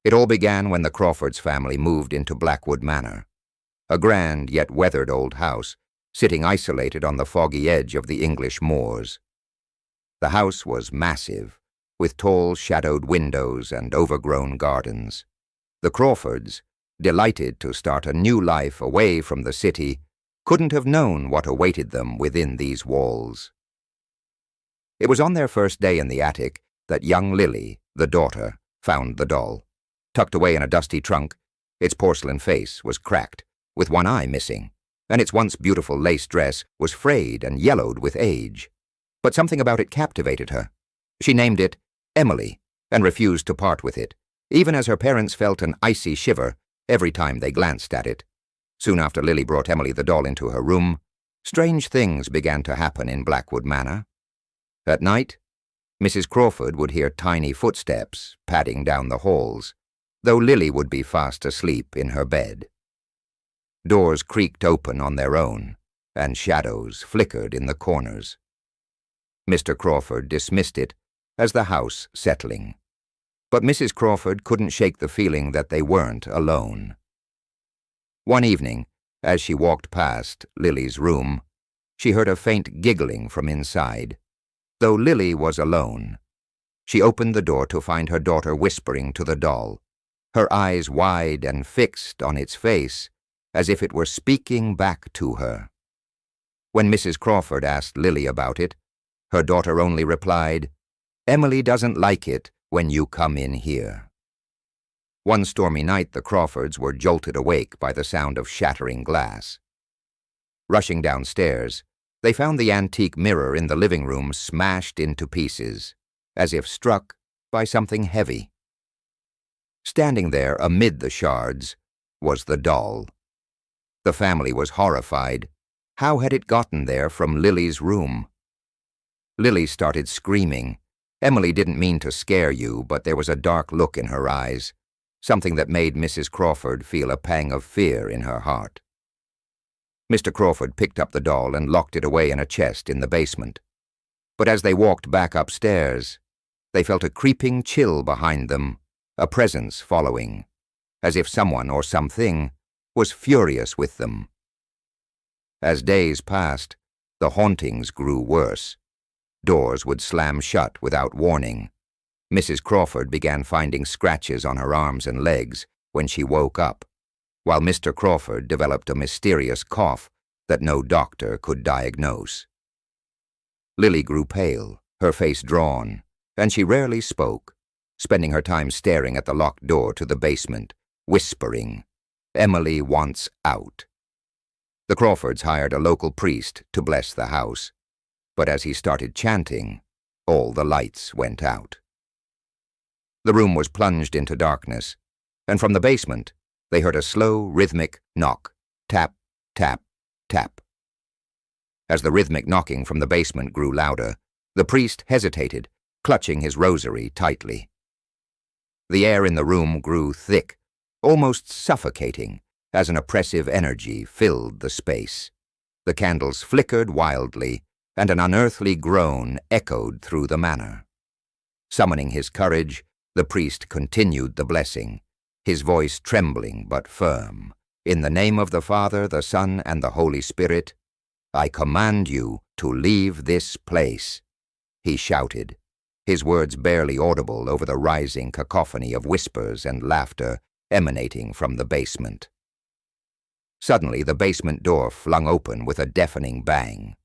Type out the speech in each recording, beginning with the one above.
It all began when the Crawfords family moved into Blackwood Manor, a grand yet weathered old house sitting isolated on the foggy edge of the English moors. The house was massive, with tall shadowed windows and overgrown gardens. The Crawfords, delighted to start a new life away from the city, couldn't have known what awaited them within these walls. It was on their first day in the attic that young Lily, the daughter, found the doll. Tucked away in a dusty trunk, its porcelain face was cracked, with one eye missing, and its once beautiful lace dress was frayed and yellowed with age. But something about it captivated her. She named it Emily and refused to part with it, even as her parents felt an icy shiver every time they glanced at it. Soon after Lily brought Emily the doll into her room, strange things began to happen in Blackwood Manor. At night, Mrs. Crawford would hear tiny footsteps padding down the halls, though Lily would be fast asleep in her bed. Doors creaked open on their own, and shadows flickered in the corners. Mr. Crawford dismissed it as the house settling, but Mrs. Crawford couldn't shake the feeling that they weren't alone. One evening, as she walked past Lily's room, she heard a faint giggling from inside. Though Lily was alone, she opened the door to find her daughter whispering to the doll, her eyes wide and fixed on its face, as if it were speaking back to her. When Mrs. Crawford asked Lily about it, her daughter only replied, "Emily doesn't like it when you come in here." One stormy night, the Crawfords were jolted awake by the sound of shattering glass. Rushing downstairs, they found the antique mirror in the living room smashed into pieces, as if struck by something heavy. Standing there amid the shards was the doll. The family was horrified. How had it gotten there from Lily's room? Lily started screaming. Emily didn't mean to scare you, but there was a dark look in her eyes, something that made Mrs. Crawford feel a pang of fear in her heart. Mr. Crawford picked up the doll and locked it away in a chest in the basement. But as they walked back upstairs, they felt a creeping chill behind them, a presence following, as if someone or something was furious with them. As days passed, the hauntings grew worse. Doors would slam shut without warning. Mrs. Crawford began finding scratches on her arms and legs when she woke up, while Mr. Crawford developed a mysterious cough that no doctor could diagnose. Lily grew pale, her face drawn, and she rarely spoke, spending her time staring at the locked door to the basement, whispering, "Emily wants out." The Crawfords hired a local priest to bless the house, but as he started chanting, all the lights went out. The room was plunged into darkness, and from the basement they heard a slow, rhythmic knock, tap, tap, tap. As the rhythmic knocking from the basement grew louder, the priest hesitated, clutching his rosary tightly. The air in the room grew thick, almost suffocating, as an oppressive energy filled the space. The candles flickered wildly, and an unearthly groan echoed through the manor. Summoning his courage, the priest continued the blessing, his voice trembling but firm. "In the name of the Father, the Son, and the Holy Spirit, I command you to leave this place," he shouted, his words barely audible over the rising cacophony of whispers and laughter emanating from the basement. Suddenly, the basement door flung open with a deafening bang,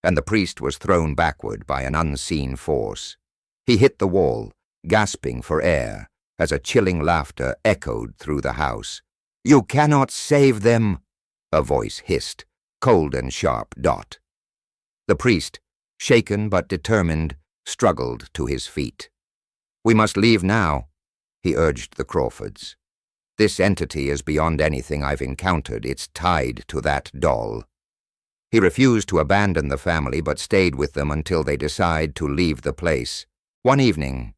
and the priest was thrown backward by an unseen force. He hit the wall, gasping for air, as a chilling laughter echoed through the house. "You cannot save them," a voice hissed, cold and sharp. The priest, shaken but determined, struggled to his feet. "We must leave now," he urged the Crawfords. "This entity is beyond anything I've encountered. It's tied to that doll." He refused to abandon the family, but stayed with them until they decided to leave the place. One evening,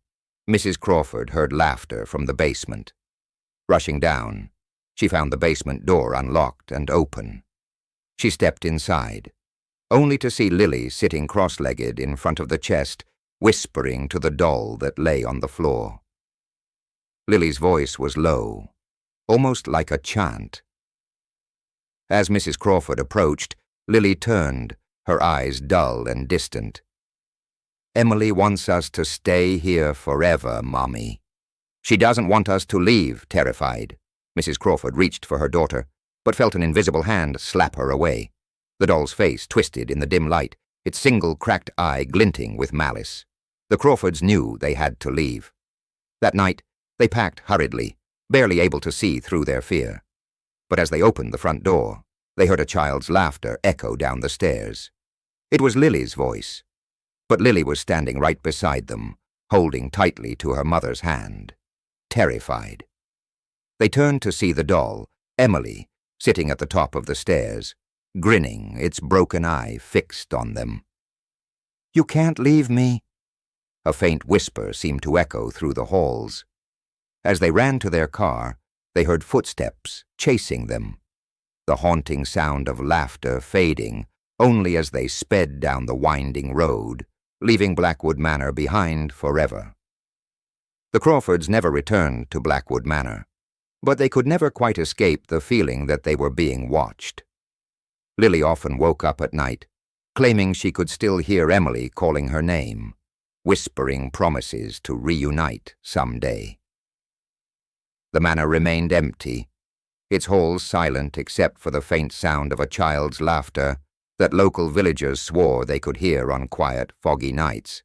Mrs. Crawford heard laughter from the basement. Rushing down, she found the basement door unlocked and open. She stepped inside, only to see Lily sitting cross-legged in front of the chest, whispering to the doll that lay on the floor. Lily's voice was low, almost like a chant. As Mrs. Crawford approached, Lily turned, her eyes dull and distant. "Emily wants us to stay here forever, Mommy. She doesn't want us to leave," terrified. Mrs. Crawford reached for her daughter, but felt an invisible hand slap her away. The doll's face twisted in the dim light, its single cracked eye glinting with malice. The Crawfords knew they had to leave. That night, they packed hurriedly, barely able to see through their fear. But as they opened the front door, they heard a child's laughter echo down the stairs. It was Lily's voice, but Lily was standing right beside them, holding tightly to her mother's hand, terrified. They turned to see the doll, Emily, sitting at the top of the stairs, grinning, its broken eye fixed on them. "You can't leave me." A faint whisper seemed to echo through the halls. As they ran to their car, they heard footsteps chasing them, the haunting sound of laughter fading only as they sped down the winding road, leaving Blackwood Manor behind forever. The Crawfords never returned to Blackwood Manor, but they could never quite escape the feeling that they were being watched. Lily often woke up at night, claiming she could still hear Emily calling her name, whispering promises to reunite someday. The manor remained empty, its halls silent except for the faint sound of a child's laughter that local villagers swore they could hear on quiet, foggy nights.